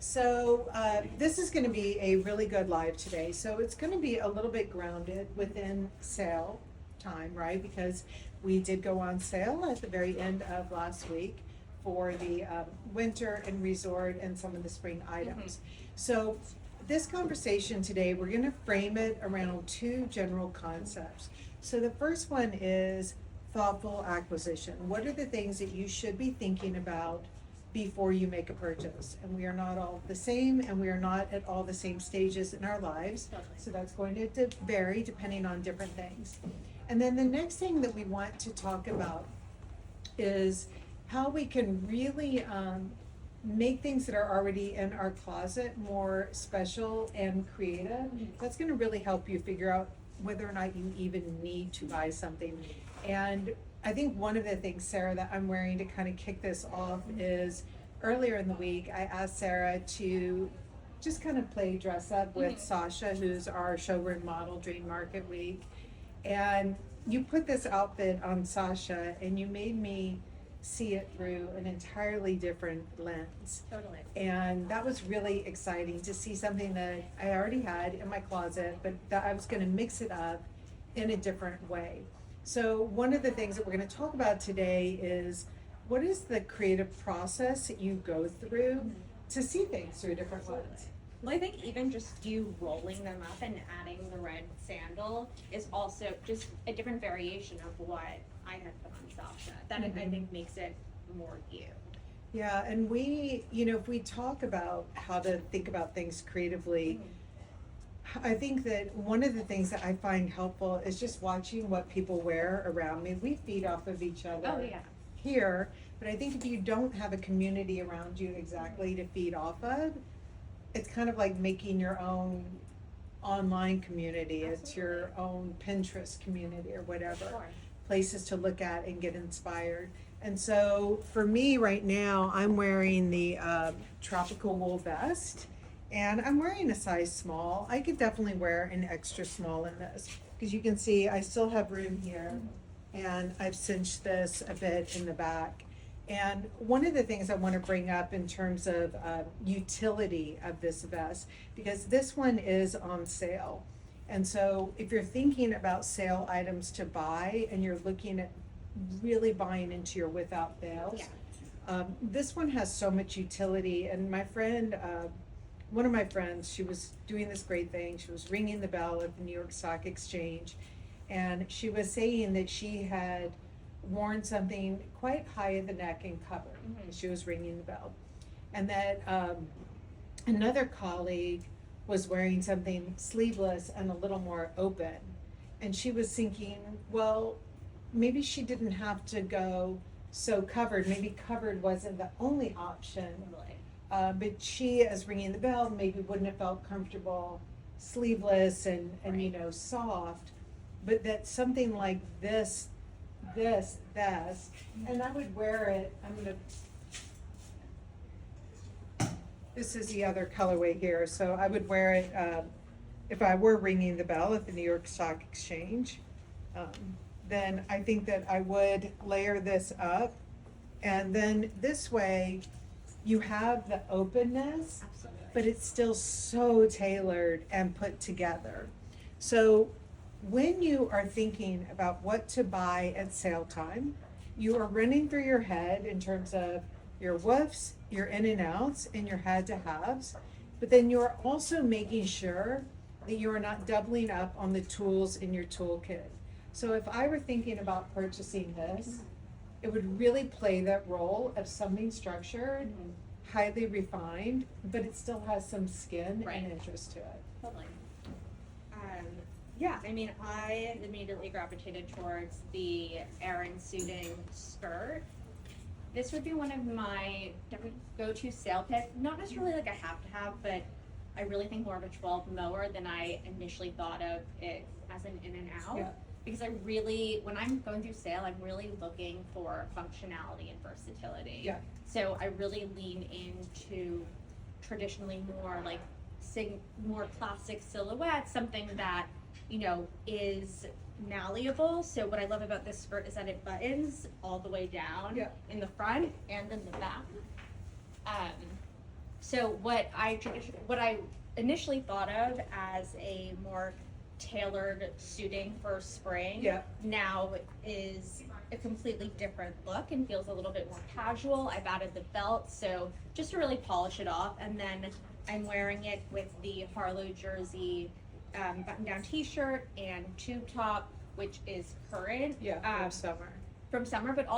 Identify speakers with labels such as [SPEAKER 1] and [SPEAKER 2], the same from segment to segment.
[SPEAKER 1] So this is going to be a really good live today. So it's going to be a little bit grounded within sale time, right? Because we did go on sale at the very end of last week for the winter and resort and some of the spring items. So this conversation today, we're going to frame it around two general concepts. So the first one is thoughtful acquisition. What are the things that you should be thinking about before you make a purchase? And we are not all the same, and we are not at all the same stages in our lives. So that's going to vary depending on different things. And then the next thing that we want to talk about is how we can really make things that are already in our closet more special and creative. That's going to really help you figure out whether or not you even need to buy something. And I think one of the things, Sarah, that I'm wearing to kind of kick this off is earlier in the week, I asked Sarah to just kind of play dress up with Sasha, who's our showroom model during Market Week. And you put this outfit on Sasha and you made me see it through an entirely different lens.
[SPEAKER 2] Totally.
[SPEAKER 1] And that was really exciting to see something that I already had in my closet, but that I was going to mix it up in a different way. So one of the things that we're going to talk about today is what is the creative process that you go through to see things through a different lens?
[SPEAKER 2] Well, I think even just you rolling them up and adding the red sandal is also just a different variation of what I had put on Sasha. That I think makes it more you.
[SPEAKER 1] Yeah, and we, if we talk about how to think about things creatively, I think that one of the things that I find helpful is just watching what people wear around me. We feed off of each other
[SPEAKER 2] Oh, yeah.
[SPEAKER 1] here, but I think if you don't have a community around you exactly to feed off of, it's kind of like making your own online community. It's your own Pinterest community or whatever.
[SPEAKER 2] Sure.
[SPEAKER 1] Places to look at and get inspired. And so for me right now, I'm wearing the tropical wool vest. And I'm wearing a size small. I could definitely wear an extra small in this because you can see I still have room here, and I've cinched this a bit in the back. And one of the things I want to bring up in terms of utility of this vest, because this one is on sale. And so if you're thinking about sale items to buy and you're looking at really buying into your without fails, this one has so much utility. And my friend, one of my friends, she was doing this great thing. She was ringing the bell at the New York Stock Exchange, and she was saying that she had worn something quite high at the neck and covered. She was ringing the bell. And that another colleague was wearing something sleeveless and a little more open. And she was thinking, well, maybe she didn't have to go so covered. Maybe covered wasn't the only option. But she, as ringing the bell, maybe wouldn't have felt comfortable sleeveless and soft. But that something like this vest, and I would wear it, this is the other colorway here, so I would wear it if I were ringing the bell at the New York Stock Exchange. Then I think that I would layer this up, and then this way, you have the openness, but it's still so tailored and put together. So when you are thinking about what to buy at sale time, you are running through your head in terms of your woofs, your in and outs, and your had to haves, but then you're also making sure that you are not doubling up on the tools in your toolkit. So if I were thinking about purchasing this, it would really play that role of something structured, highly refined, but it still has some skin and interest to it.
[SPEAKER 2] Totally. I immediately gravitated towards the Aran suiting skirt. This would be one of my go-to sale picks. Not necessarily like a have-to-have, but I really think more of a 12 mower than I initially thought of it as an in and out.
[SPEAKER 1] Yeah.
[SPEAKER 2] Because I really, when I'm going through sale, I'm really looking for functionality and versatility.
[SPEAKER 1] Yeah.
[SPEAKER 2] So I really lean into traditionally more like more classic silhouettes, something that, is malleable. So what I love about this skirt is that it buttons all the way down in the front and in the back. So what I initially thought of as a more tailored suiting for spring
[SPEAKER 1] Yeah.
[SPEAKER 2] now is a completely different look and feels a little bit more casual. I've added the belt, so just to really polish it off, and then I'm wearing it with the Harlow jersey button-down T-shirt and tube top, which is current.
[SPEAKER 1] Yeah, summer.
[SPEAKER 2] From summer, but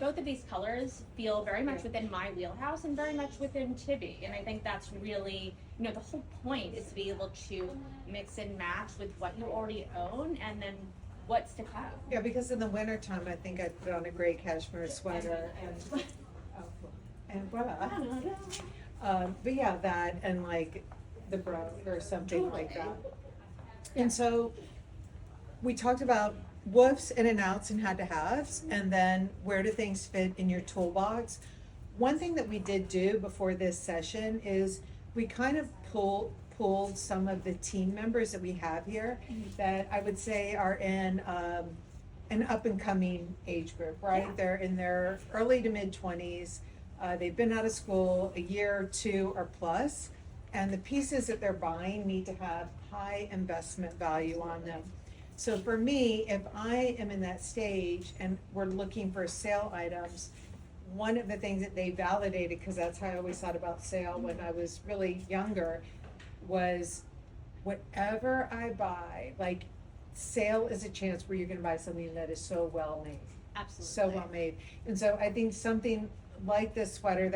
[SPEAKER 2] both of these colors feel very much within my wheelhouse and very much within Tibby. And I think that's really, the whole point is to be able to mix and match with what you already own and then what's to come.
[SPEAKER 1] Yeah, because in the wintertime, I think I'd put on a gray cashmere sweater and bra. But yeah, that and like the bra or something like that. And so we talked about woofs, in and outs, and had to haves, and then where do things fit in your toolbox. One thing that we did do before this session is we kind of pulled some of the team members that we have here that I would say are in an up and coming age group, right?
[SPEAKER 2] Yeah.
[SPEAKER 1] They're in their early to mid 20s. They've been out of school a year or two or plus, and the pieces that they're buying need to have high investment value on them. So for me, if I am in that stage and we're looking for sale items, one of the things that they validated, because that's how I always thought about sale when I was really younger, was whatever I buy, like sale is a chance where you're gonna buy something that is so well made.
[SPEAKER 2] Absolutely.
[SPEAKER 1] So well made. And so I think something like this sweater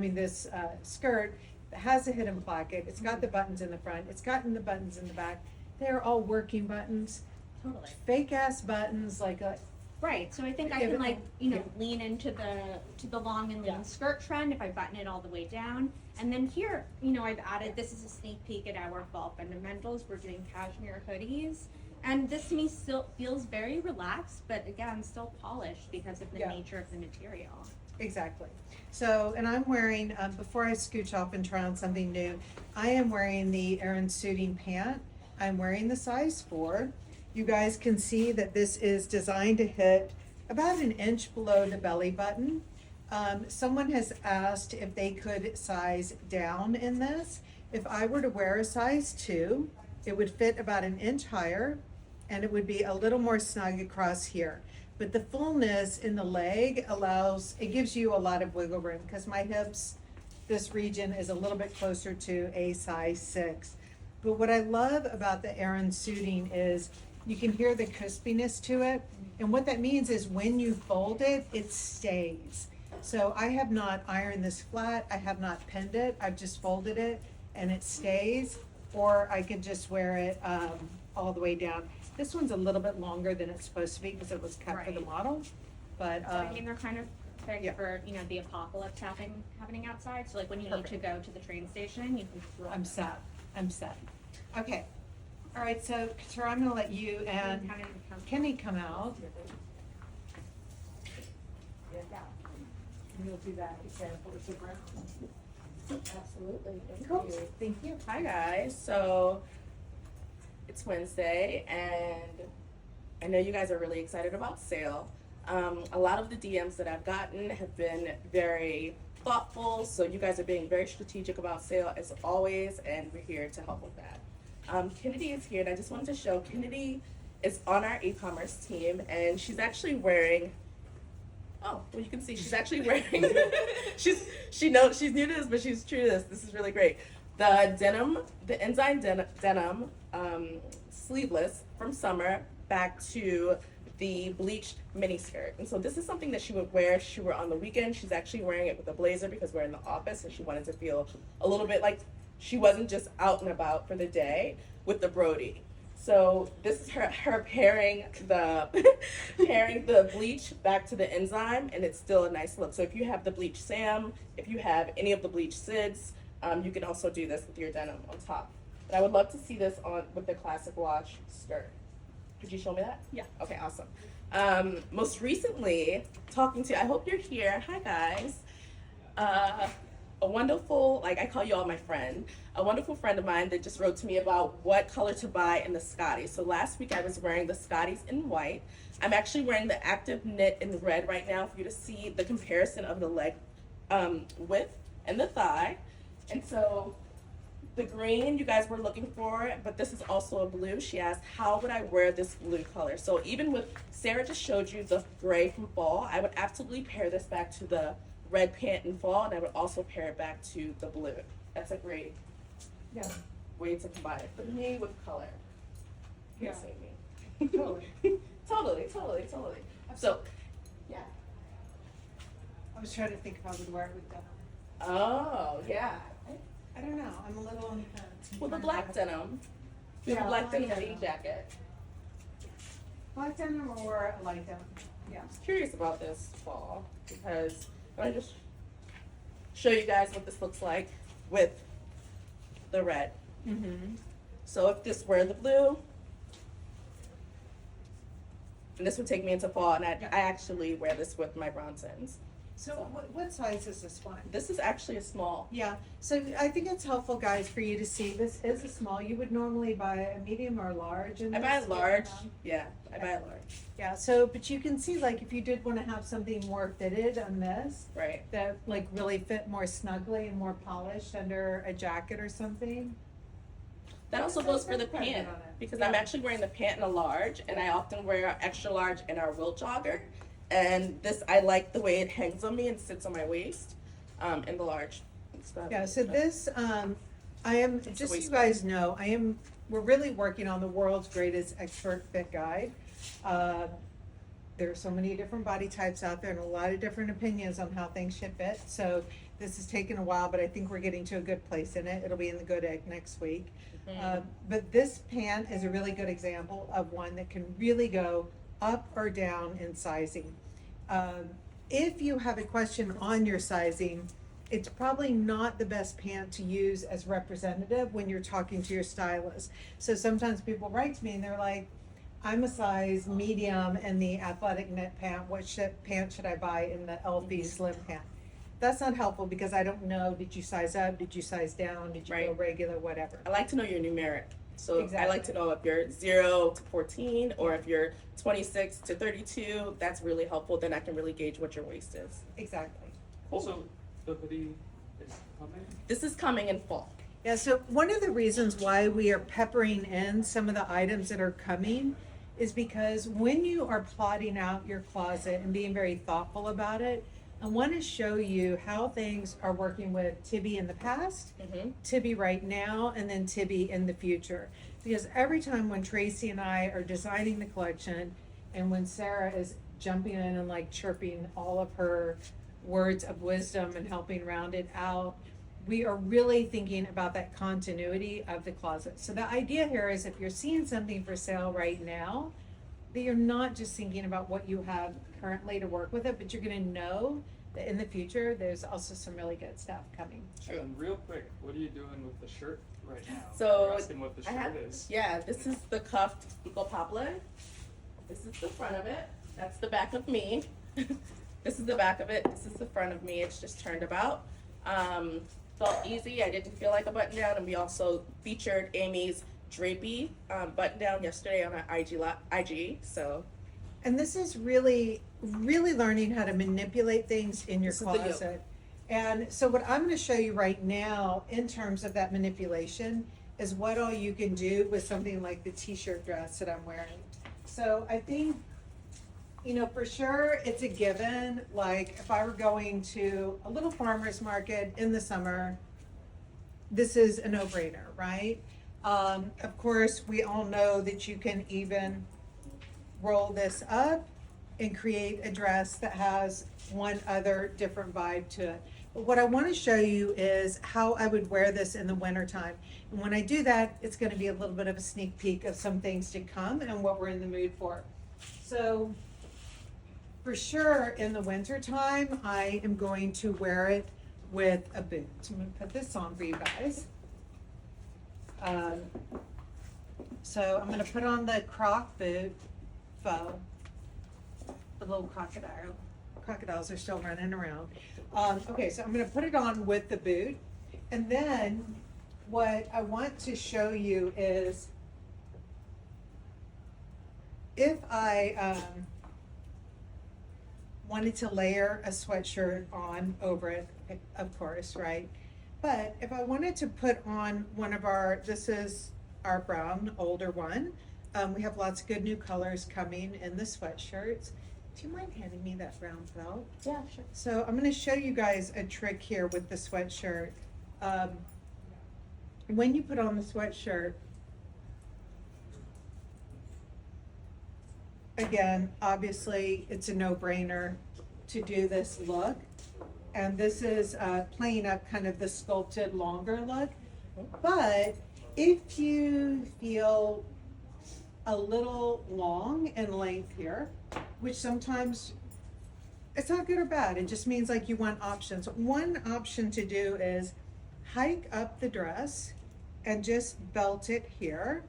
[SPEAKER 1] this skirt that has a hidden pocket, it's got the buttons in the front, it's gotten the buttons in the back, they're all working buttons.
[SPEAKER 2] Totally.
[SPEAKER 1] Fake ass buttons, like a,
[SPEAKER 2] Right. So I think I
[SPEAKER 1] Yeah,
[SPEAKER 2] can
[SPEAKER 1] but-
[SPEAKER 2] lean into the long and lean
[SPEAKER 1] Yeah.
[SPEAKER 2] skirt trend if I button it all the way down. And then here, I've added, this is a sneak peek at our fall fundamentals. We're doing cashmere hoodies. And this to me still feels very relaxed, but again, still polished because of the
[SPEAKER 1] Yeah.
[SPEAKER 2] nature of the material.
[SPEAKER 1] exactly. So, and I'm wearing, before I scooch off and try on something new, I am wearing the Erin suiting pant. I'm wearing the size 4. You guys can see that this is designed to hit about an inch below the belly button. Someone has asked if they could size down in this. If I were to wear a size 2, it would fit about an inch higher and it would be a little more snug across here. But the fullness in the leg it gives you a lot of wiggle room because my hips, this region is a little bit closer to a size 6. But what I love about the Erin suiting is you can hear the crispiness to it. And what that means is when you fold it, it stays. So I have not ironed this flat, I have not pinned it, I've just folded it and it stays. Or I could just wear it all the way down. This one's a little bit longer than it's supposed to be because it was cut for the
[SPEAKER 2] Right.
[SPEAKER 1] model. But
[SPEAKER 2] So I mean, they're kind of perfect
[SPEAKER 1] yeah.
[SPEAKER 2] for, the apocalypse happening outside. So like when you need to go to the train station, you can throw
[SPEAKER 1] I'm set. Okay. All right, so Tara, I'm gonna let you and Kenny come out. You'll do that. Be careful with the ground.
[SPEAKER 3] Absolutely. Thank
[SPEAKER 1] Cool.
[SPEAKER 3] you.
[SPEAKER 1] Thank you.
[SPEAKER 3] Hi guys. So it's Wednesday and I know you guys are really excited about sale. A lot of the DMs that I've gotten have been very thoughtful, so you guys are being very strategic about sale as always, and we're here to help with that. Kennedy is here and I just wanted to show Kennedy is on our e-commerce team and she's actually wearing you can see she's actually wearing she's new to this, but she's true to this. This is really great. The denim, the Enzyme denim sleeveless from summer back to the bleached mini skirt. And so this is something that she would wear if she were on the weekend. She's actually wearing it with a blazer because we're in the office and she wanted to feel a little bit like she wasn't just out and about for the day with the Brody. So this is her pairing the pairing the bleach back to the Enzyme, and it's still a nice look. So if you have the bleach Sam, if you have any of the bleach Sids, you can also do this with your denim on top. But I would love to see this on with the classic wash skirt. Could you show me that?
[SPEAKER 2] Yeah.
[SPEAKER 3] Okay, awesome. Most recently, I hope you're here. Hi guys. A wonderful, I call you all my friend, a wonderful friend of mine that just wrote to me about what color to buy in the Scotties. So last week I was wearing the Scotties in white. I'm actually wearing the active knit in red right now for you to see the comparison of the leg width and the thigh. And so the green you guys were looking for, but this is also a blue. She asked, how would I wear this blue color? So even with, Sarah just showed you the gray from fall, I would absolutely pair this back to the red pant in fall, and I would also pair it back to the blue. That's a great
[SPEAKER 1] Yeah.
[SPEAKER 3] way to combine it. For me with color.
[SPEAKER 1] Yeah.
[SPEAKER 3] See me.
[SPEAKER 1] Totally.
[SPEAKER 3] totally. So, yeah.
[SPEAKER 1] I was trying to think if I would wear it with denim.
[SPEAKER 3] Oh, yeah.
[SPEAKER 1] I don't know. I'm a little on the fence.
[SPEAKER 3] With the black denim. We have
[SPEAKER 1] Yeah,
[SPEAKER 3] a black denim
[SPEAKER 1] black
[SPEAKER 3] V
[SPEAKER 1] denim.
[SPEAKER 3] jacket.
[SPEAKER 1] Black denim or a light denim. Yeah.
[SPEAKER 3] I was curious about this fall because I want to just show you guys what this looks like with the red.
[SPEAKER 1] Mm-hmm.
[SPEAKER 3] So if this were the blue, and this would take me into fall, and I actually wear this with my Bronsons.
[SPEAKER 1] So what size is this one?
[SPEAKER 3] This is actually a small.
[SPEAKER 1] Yeah, so I think it's helpful, guys, for you to see, this is a small, you would normally buy a medium or a large in
[SPEAKER 3] I
[SPEAKER 1] this.
[SPEAKER 3] buy a large. Yeah, I buy a large.
[SPEAKER 1] Yeah, so, but you can see, like, if you did wanna have something more fitted on this,
[SPEAKER 3] Right.
[SPEAKER 1] that like really fit more snugly and more polished under a jacket or something.
[SPEAKER 3] That also goes for the pant because I'm actually wearing the pant in a large, and I often wear an extra large in our Wilt jogger. And this, I like the way it hangs on me and sits on my waist, in the large.
[SPEAKER 1] Yeah, so this, I am,
[SPEAKER 3] the
[SPEAKER 1] just so you
[SPEAKER 3] waist
[SPEAKER 1] guys know, we're really working on the world's greatest expert fit guide. There are so many different body types out there and a lot of different opinions on how things should fit. So this has taken a while, but I think we're getting to a good place in it. It'll be in the Good Egg next week. But this pant is a really good example of one that can really go up or down in sizing. If you have a question on your sizing, it's probably not the best pant to use as representative when you're talking to your stylist. So sometimes people write to me and they're like, I'm a size medium in the athletic knit pant. What pant should I buy in the LV slim pant? That's not helpful because I don't know, did you size up, did you size down, did you go
[SPEAKER 3] Right.
[SPEAKER 1] regular, whatever.
[SPEAKER 3] I like to know your numeric. So I like
[SPEAKER 1] Exactly.
[SPEAKER 3] to know if you're 0 to 14 or if you're 26 to 32. That's really helpful. Then I can really gauge what your waist is.
[SPEAKER 1] Exactly.
[SPEAKER 4] Also, the hoodie is coming.
[SPEAKER 3] This is coming in fall.
[SPEAKER 1] Yeah, so one of the reasons why we are peppering in some of the items that are coming is because when you are plotting out your closet and being very thoughtful about it, I want to show you how things are working with Tibby in the past,
[SPEAKER 3] Mm-hmm.
[SPEAKER 1] Tibby right now, and then Tibby in the future. Because every time when Tracy and I are designing the collection and when Sarah is jumping in and like chirping all of her words of wisdom and helping round it out, we are really thinking about that continuity of the closet. So the idea here is if you're seeing something for sale right now, that you're not just thinking about what you have currently to work with it, but you're gonna know that in the future, there's also some really good stuff coming.
[SPEAKER 4] And real quick, what are you doing with the shirt right now?
[SPEAKER 3] So,
[SPEAKER 4] You're asking what the
[SPEAKER 3] I
[SPEAKER 4] shirt
[SPEAKER 3] have,
[SPEAKER 4] is.
[SPEAKER 3] yeah, this is the cuffed Eco Poplar. This is the front of it. That's the back of me. This is the back of it. This is the front of me. It's just turned about. Felt easy. I didn't feel like a button down, and we also featured Amy's drapey button down yesterday on our IG. So
[SPEAKER 1] And this is really, really learning how to manipulate things in your
[SPEAKER 3] This is the yoke.
[SPEAKER 1] closet. And so what I'm gonna show you right now in terms of that manipulation is what all you can do with something like the t-shirt dress that I'm wearing. So I think, you know, for sure it's a given, like if I were going to a little farmer's market in the summer, this is a no-brainer, right? Of course, we all know that you can even roll this up and create a dress that has one other different vibe to it. But what I want to show you is how I would wear this in the wintertime. And when I do that, it's going to be a little bit of a sneak peek of some things to come and what we're in the mood for. So for sure in the wintertime, I am going to wear it with a boot. So I'm going to put this on for you guys. So I'm going to put on the croc boot faux, the little crocodile. Crocodiles are still running around. Okay, so I'm going to put it on with the boot. And then what I want to show you is if I wanted to layer a sweatshirt on over it, of course, right? But if I wanted to put on one of our, this is our brown, older one. We have lots of good new colors coming in the sweatshirts. Do you mind handing me that brown belt?
[SPEAKER 3] Yeah, sure.
[SPEAKER 1] So I'm gonna show you guys a trick here with the sweatshirt. When you put on the sweatshirt, again, obviously, it's a no-brainer to do this look. And this is playing up kind of the sculpted longer look. But if you feel a little long in length here, which sometimes it's not good or bad, it just means like you want options. One option to do is hike up the dress and just belt it here.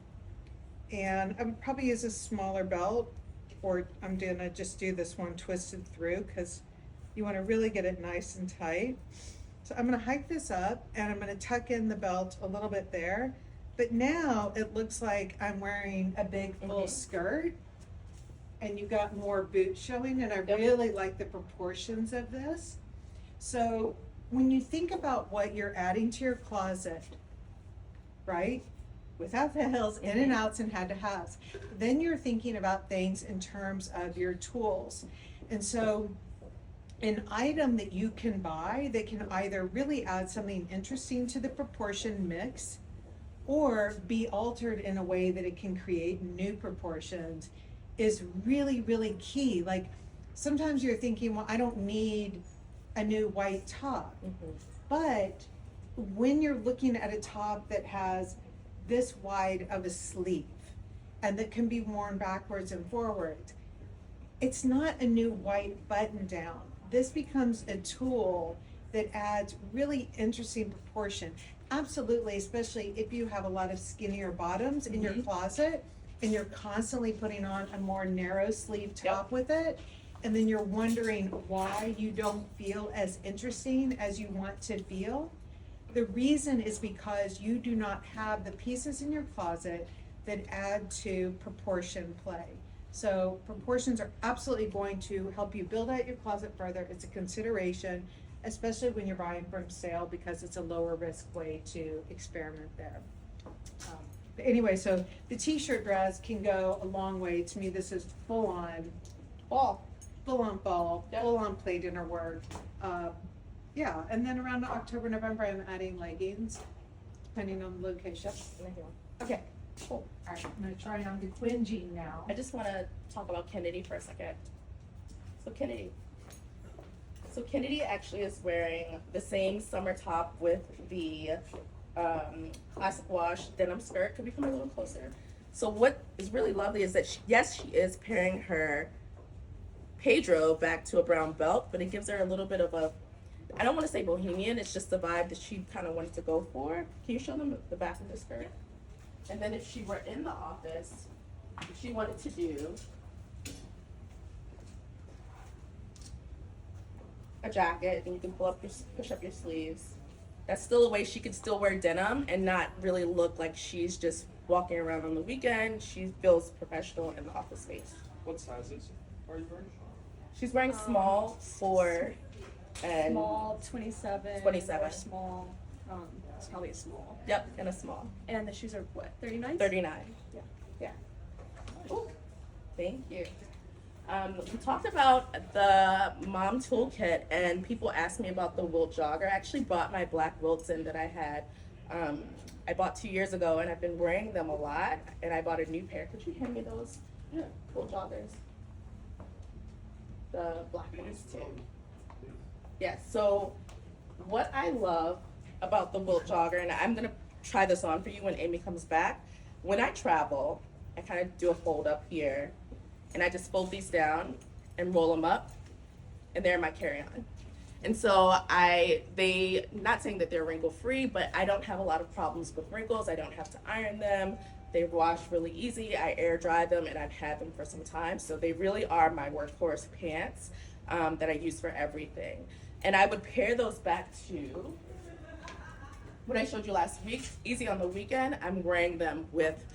[SPEAKER 1] And I would probably use a smaller belt, or I'm gonna just do this one twisted through because you wanna really get it nice and tight. So I'm gonna hike this up and I'm gonna tuck in the belt a little bit there. But now it looks like I'm wearing a big full skirt and you got more boot showing, and I really like the proportions of this. So when you think about what you're adding to your closet, right? Without the heels, in and outs and had to haves, then you're thinking about things in terms of your tools. And so an item that you can buy that can either really add something interesting to the proportion mix or be altered in a way that it can create new proportions is really, really key. Like sometimes you're thinking, well, I don't need a new white top. But when you're looking at a top that has this wide of a sleeve and that can be worn backwards and forwards, it's not a new white button down. This becomes a tool that adds really interesting proportion. Absolutely, especially if you have a lot of skinnier bottoms in your closet and you're constantly putting on a more narrow sleeve top with it, and then you're wondering why you don't feel as interesting as you want to feel. The reason is because you do not have the pieces in your closet that add to proportion play. So proportions are absolutely going to help you build out your closet further. It's a consideration, especially when you're buying from sale, because it's a lower risk way to experiment there. But anyway, so the t-shirt dress can go a long way. To me, this is full on
[SPEAKER 3] Fall. Yep.
[SPEAKER 1] full on play dinner work. Yeah, and then around October, November, I'm adding leggings, depending on the location. Okay, cool. All right, I'm gonna try on the twin jean now.
[SPEAKER 3] I just want to talk about Kennedy for a second. So Kennedy actually is wearing the same summer top with the classic wash denim skirt. Could we come a little closer? So what is really lovely is that she is pairing her Pedro back to a brown belt, but it gives her a little bit of a, I don't want to say bohemian, it's just the vibe that she kind of wanted to go for. Can you show them the back of the skirt? And then if she were in the office, if she wanted to do a jacket, and you can push up your sleeves. That's still a way she could still wear denim and not really look like she's just walking around on the weekend. She feels professional in the office space.
[SPEAKER 4] What sizes are you wearing?
[SPEAKER 3] She's wearing small 4 and
[SPEAKER 5] Small 27.
[SPEAKER 3] 27.
[SPEAKER 5] Or small, it's probably a small.
[SPEAKER 3] Yep, and a small
[SPEAKER 5] And the shoes are what, 39?
[SPEAKER 3] 39.
[SPEAKER 5] Yeah.
[SPEAKER 3] Ooh, thank you. We talked about the mom toolkit, and people asked me about the Wilt jogger. I actually brought my black Wilts in that I had. I bought 2 years ago, and I've been wearing them a lot. And I bought a new pair. Could you hand me those Wilt joggers? The black ones too. Yeah. So, what I love about the Wilt jogger, and I'm gonna try this on for you when Amy comes back. When I travel, I kind of do a fold up here. And I just fold these down and roll them up, and they're in my carry-on. And so not saying that they're wrinkle-free, but I don't have a lot of problems with wrinkles. I don't have to iron them. They wash really easy. I air dry them, and I've had them for some time. So they really are my workhorse pants that I use for everything. And I would pair those back to what I showed you last week. Easy on the weekend, I'm wearing them with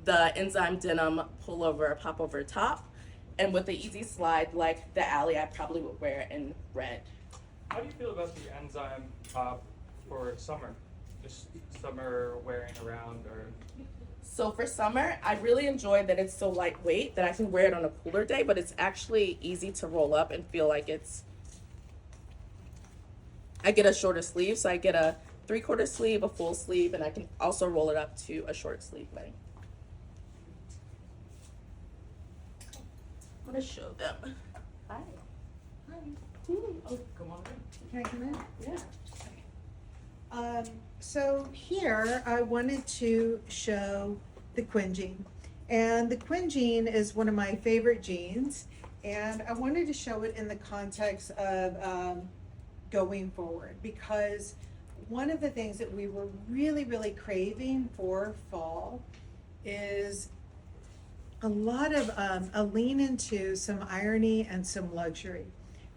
[SPEAKER 3] the Enzyme denim pullover, popover top, and with the easy slide like the Alley I probably would wear in red.
[SPEAKER 4] How do you feel about the Enzyme top for summer? Just summer wearing around or
[SPEAKER 3] So for summer, I really enjoy that it's so lightweight that I can wear it on a cooler day, but it's actually easy to roll up and feel like I get a shorter sleeve, so I get a 3/4 sleeve, a full sleeve, and I can also roll it up to a short sleeve length. I'm gonna show them. Hi.
[SPEAKER 1] Hi.
[SPEAKER 3] Oh, come on
[SPEAKER 1] Can I come in?
[SPEAKER 3] in. Yeah.
[SPEAKER 1] So here I wanted to show the Quinn jean. And the Quinn jean is one of my favorite jeans. And I wanted to show it in the context of going forward, because one of the things that we were really, really craving for fall is a lot of a lean into some irony and some luxury.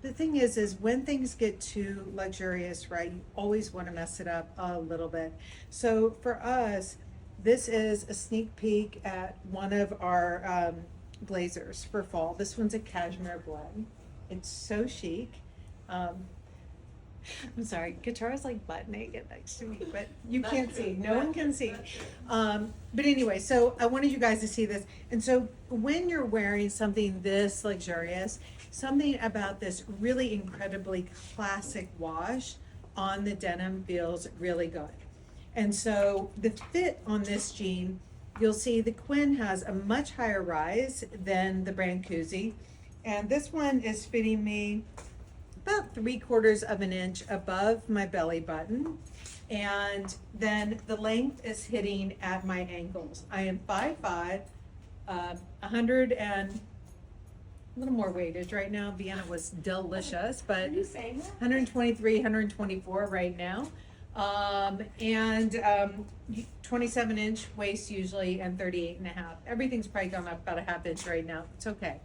[SPEAKER 1] The thing is when things get too luxurious, right, you always want to mess it up a little bit. So for us, this is a sneak peek at one of our blazers for fall. This one's a cashmere blend. It's so chic. I'm sorry, Katara's like butt naked next to me, but you can't see. No one can see. But anyway, so I wanted you guys to see this. And so when you're wearing something this luxurious, something about this really incredibly classic wash on the denim feels really good. And so the fit on this jean, you'll see the Quinn has a much higher rise than the Brancusi. And this one is fitting me about 3/4 of an inch above my belly button. And then the length is hitting at my ankles. I am 5'5", 100 and a little more weightage right now. Vienna was delicious, but
[SPEAKER 3] Are you saying that?
[SPEAKER 1] 123, 124 right now. And 27-inch waist usually, and 38.5. Everything's probably gone up about a half inch right now. It's okay.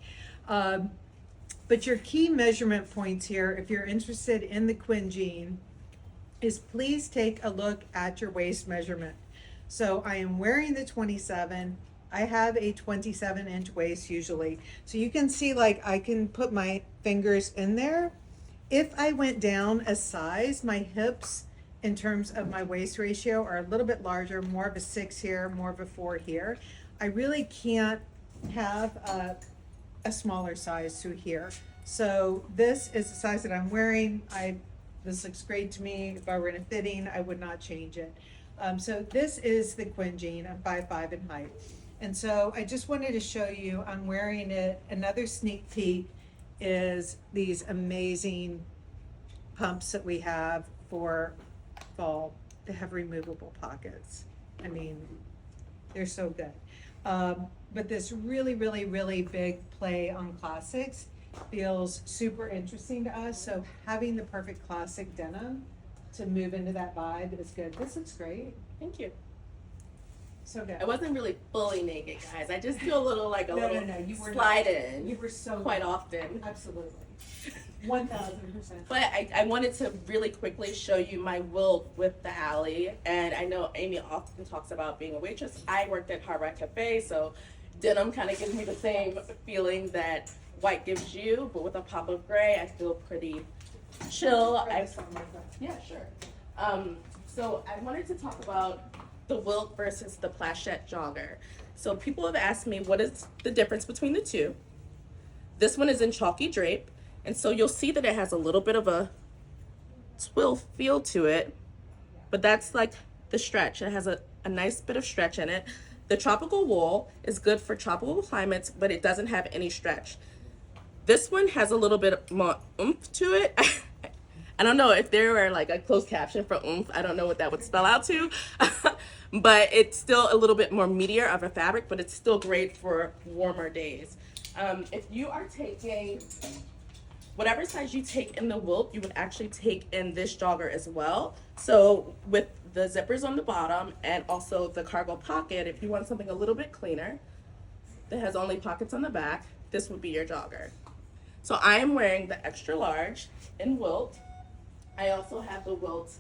[SPEAKER 1] But your key measurement points here, if you're interested in the Quinn jean, is please take a look at your waist measurement. So I am wearing the 27. I have a 27-inch waist usually. So you can see, like, I can put my fingers in there. If I went down a size, my hips in terms of my waist ratio are a little bit larger, more of a 6 here, more of a 4 here. I really can't have a smaller size through here. So this is the size that I'm wearing. This looks great to me. If I were in a fitting, I would not change it. So this is the Quinn jean. I'm 5'5" in height. And so I just wanted to show you, I'm wearing it. Another sneak peek is these amazing pumps that we have for fall. They have removable pockets. I mean, they're so good. But this really, really, really big play on classics feels super interesting to us. So having the perfect classic denim to move into that vibe is good. This looks great.
[SPEAKER 3] Thank you.
[SPEAKER 1] So good.
[SPEAKER 3] I wasn't really fully naked, guys. I just feel a little like a
[SPEAKER 1] No,
[SPEAKER 3] little
[SPEAKER 1] no, you were
[SPEAKER 3] slide
[SPEAKER 1] not.
[SPEAKER 3] in.
[SPEAKER 1] You were so
[SPEAKER 3] quite
[SPEAKER 1] good.
[SPEAKER 3] often.
[SPEAKER 1] Absolutely. 1000%.
[SPEAKER 3] But I wanted to really quickly show you my wilt with the alley. And I know Amy often talks about being a waitress. I worked at Hard Rock Cafe, so denim kind of gives me the same feeling that white gives you, but with a pop of gray, I feel pretty chill. Yeah, sure. So I wanted to talk about the wilt versus the plashette jogger. So people have asked me, what is the difference between the two? This one is in chalky drape, and so you'll see that it has a little bit of a twill feel to it, but that's like the stretch. It has a nice bit of stretch in it. The tropical wool is good for tropical climates, but it doesn't have any stretch. This one has a little bit more oomph to it. I don't know if there were like a closed caption for oomph. I don't know what that would spell out to, but it's still a little bit more meatier of a fabric, but it's still great for warmer days. If you are taking, whatever size you take in the wilt, you would actually take in this jogger as well. So with the zippers on the bottom and also the cargo pocket, if you want something a little bit cleaner that has only pockets on the back, this would be your jogger. So I am wearing the extra large in wilt. I also have the wilt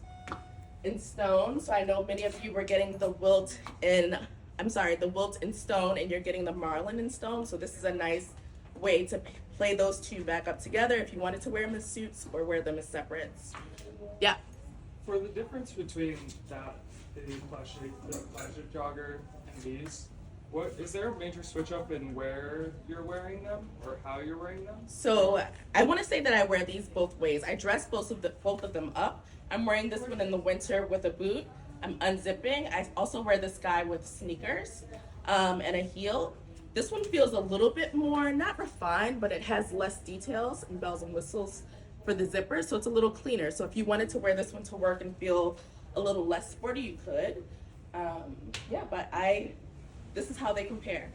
[SPEAKER 3] in stone. So I know many of you were getting the wilt in, the wilt in stone, and you're getting the marlin in stone. So this is a nice way to play those two back up together if you wanted to wear them as suits or wear them as separates. Yeah.
[SPEAKER 4] For the difference between the pleasure jogger and these, what is there a major switch up in where you're wearing them or how you're wearing them?
[SPEAKER 3] So I want to say that I wear these both ways. I dress both of them up. I'm wearing this one in the winter with a boot. I'm unzipping. I also wear this guy with sneakers and a heel. This one feels a little bit more, not refined, but it has less details and bells and whistles for the zipper, so it's a little cleaner. So if you wanted to wear this one to work and feel a little less sporty, you could. Yeah, but this is how they compare.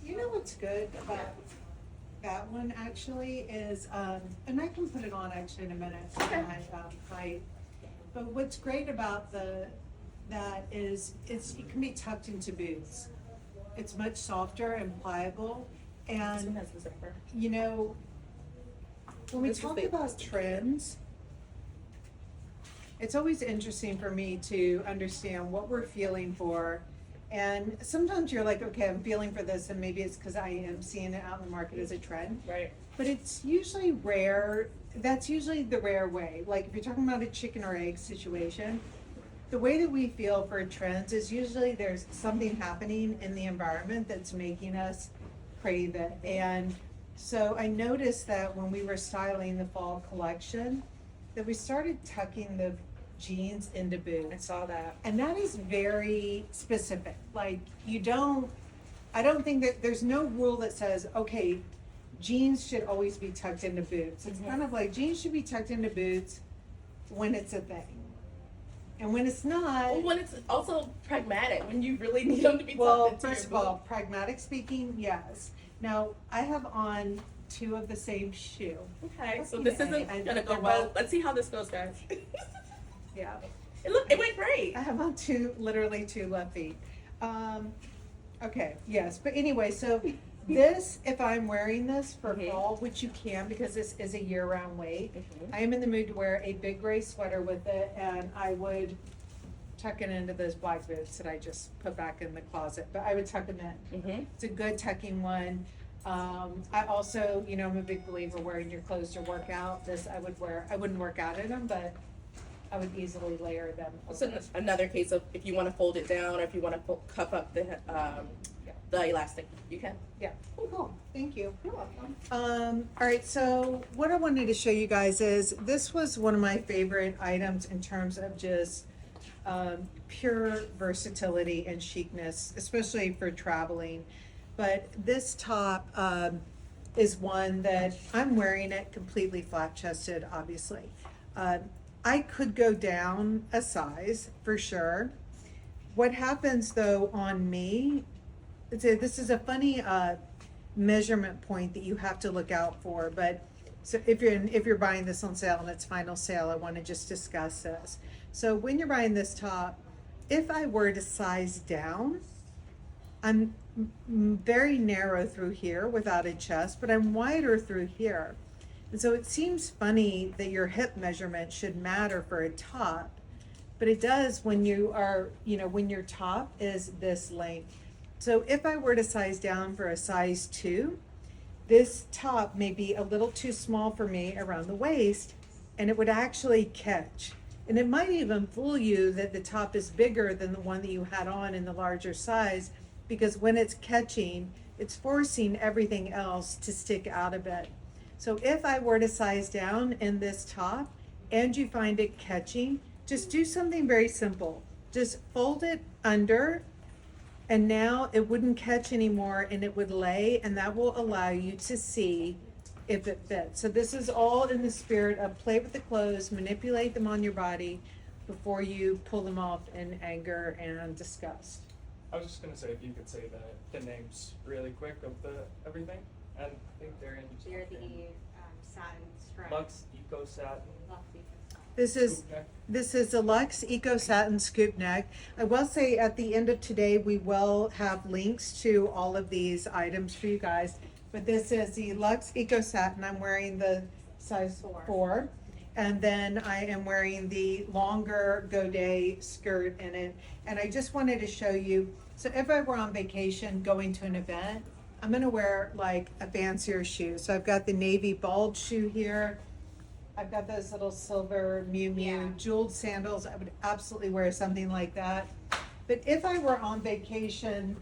[SPEAKER 1] You know what's good about that one actually is, and I can put it on actually in a minute.
[SPEAKER 3] Okay.
[SPEAKER 1] Height. But what's great about that is it can be tucked into boots. It's much softer and pliable,
[SPEAKER 3] This one
[SPEAKER 1] and
[SPEAKER 3] has the zipper.
[SPEAKER 1] you know, when we
[SPEAKER 3] This is
[SPEAKER 1] talk
[SPEAKER 3] the-
[SPEAKER 1] about trends, it's always interesting for me to understand what we're feeling for. And sometimes you're like, okay, I'm feeling for this, and maybe it's because I am seeing it out in the market as a trend.
[SPEAKER 3] Right.
[SPEAKER 1] But it's usually rare. That's usually the rare way. Like if you're talking about a chicken or egg situation, the way that we feel for trends is usually there's something happening in the environment that's making us crave it. And so I noticed that when we were styling the fall collection, that we started tucking the jeans into
[SPEAKER 3] I
[SPEAKER 1] boots.
[SPEAKER 3] saw that.
[SPEAKER 1] And that is very specific. Like I don't think that there's no rule that says, okay, jeans should always be tucked into boots. It's
[SPEAKER 3] Mhm.
[SPEAKER 1] kind of like jeans should be tucked into boots when it's a thing. And when it's not,
[SPEAKER 3] Well, when it's also pragmatic, when you really need them to be
[SPEAKER 1] well,
[SPEAKER 3] tucked into
[SPEAKER 1] first of
[SPEAKER 3] your
[SPEAKER 1] all, pragmatic speaking, yes. Now, I have on two of the same shoe.
[SPEAKER 3] boot. Okay, so this isn't
[SPEAKER 1] And
[SPEAKER 3] gonna go
[SPEAKER 1] they're
[SPEAKER 3] well.
[SPEAKER 1] both-
[SPEAKER 3] Let's see how this goes, guys.
[SPEAKER 1] Yeah.
[SPEAKER 3] It went great.
[SPEAKER 1] I have on literally two left feet. Okay, yes, but anyway, so this, if I'm wearing this for
[SPEAKER 3] Mhm.
[SPEAKER 1] fall, which you can because this is a year-round weight,
[SPEAKER 3] Mhm.
[SPEAKER 1] I am in the mood to wear a big gray sweater with it, and I would tuck it into those black boots that I just put back in the closet, but I would tuck them in.
[SPEAKER 3] Mhm.
[SPEAKER 1] It's a good tucking one. I also, you know, I'm a big believer wearing your clothes to work out. This I wouldn't work out in them, but I would easily layer them.
[SPEAKER 3] So another case of if you want to fold it down or if you want to cup up the elastic, you can.
[SPEAKER 1] Yeah, cool, thank you.
[SPEAKER 3] You're welcome.
[SPEAKER 1] All right, so what I wanted to show you guys is, this was one of my favorite items in terms of just pure versatility and chicness, especially for traveling. But this top is one that I'm wearing it completely flat-chested, obviously. I could go down a size for sure. What happens though on me, this is a funny measurement point that you have to look out for, but so if you're buying this on sale and it's final sale, I want to just discuss this. So when you're buying this top, if I were to size down, I'm very narrow through here without a chest, but I'm wider through here. And so it seems funny that your hip measurement should matter for a top, but it does when you are, you know, when your top is this length. So if I were to size down for a size 2, this top may be a little too small for me around the waist, and it would actually catch. And it might even fool you that the top is bigger than the one that you had on in the larger size, because when it's catching, it's forcing everything else to stick out a bit. So if I were to size down in this top and you find it catching, just do something very simple. Just fold it under, and now it wouldn't catch anymore and it would lay, and that will allow you to see if it fits. So this is all in the spirit of play with the clothes, manipulate them on your body before you pull them off in anger and disgust.
[SPEAKER 4] I was just gonna say if you could say the names really quick of everything, and I think they're in.
[SPEAKER 2] They're the satin stripe.
[SPEAKER 4] Lux Eco Satin.
[SPEAKER 1] This is a Luxe Eco Satin Scoop Neck. I will say at the end of today, we will have links to all of these items for you guys. But this is the Luxe Eco Satin. I'm wearing the size 4. And then I am wearing the longer Godet skirt in it. And I just wanted to show you, so if I were on vacation going to an event, I'm gonna wear like a fancier shoe. So I've got the navy bulge shoe here. I've got those little silver Miu Miu
[SPEAKER 2] Yeah.
[SPEAKER 1] jeweled sandals. I would absolutely wear something like that. But if I were on vacation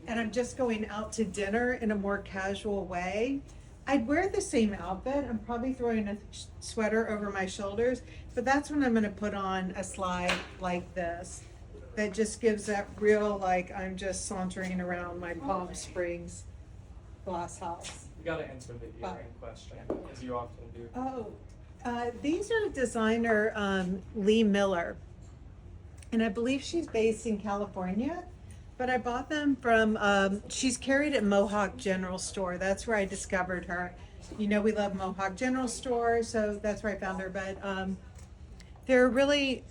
[SPEAKER 1] and I'm just going out to dinner in a more casual way, I'd wear the same outfit. I'm probably throwing a sweater over my shoulders, but that's when I'm gonna put on a slide like this that just gives that real, like, I'm just sauntering around my Palm Springs glass house.
[SPEAKER 4] You gotta answer the
[SPEAKER 1] Wow.
[SPEAKER 4] earring question, as you often do.
[SPEAKER 1] Oh, these are designer Lee Miller, and I believe she's based in California. But I bought them from. She's carried at Mohawk General Store. That's where I discovered her. You know, we love Mohawk General Store, so that's where I found her. But they're really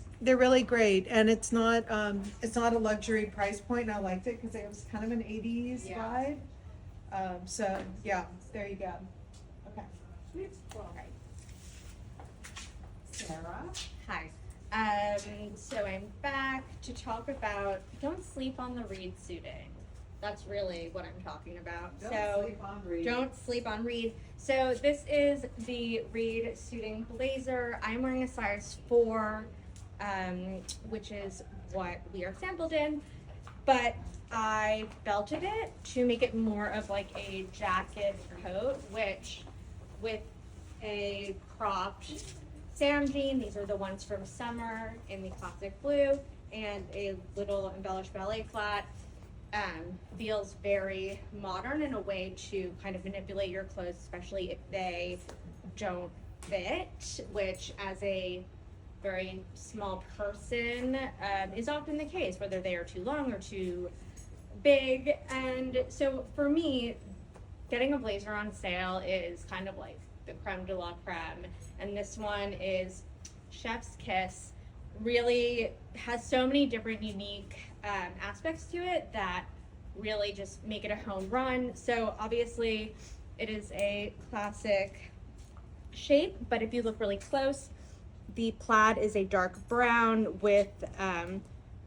[SPEAKER 1] great, and it's not a luxury price point. And I liked it because it was kind of an '80s
[SPEAKER 2] Yeah.
[SPEAKER 1] vibe. So yeah, there you go. Okay.
[SPEAKER 2] Okay.
[SPEAKER 1] Sarah.
[SPEAKER 2] Hi. So I'm back to talk about don't sleep on the reed suiting. That's really what I'm talking about. Don't sleep on reed. So this is the reed suiting blazer. I'm wearing a size 4, which is what we are sampled in, but I belted it to make it more of like a jacket coat, which with a cropped Sam jean, these are the ones from summer in the classic blue, and a little embellished ballet flat. Feels very modern in a way to kind of manipulate your clothes, especially if they don't fit, which as a very small person is often the case, whether they are too long or too big. And so for me, getting a blazer on sale is kind of like the creme de la creme. And this one is Chef's Kiss. Really has so many different unique aspects to it that really just make it a home run. So obviously it is a classic shape, but if you look really close, the plaid is a dark brown with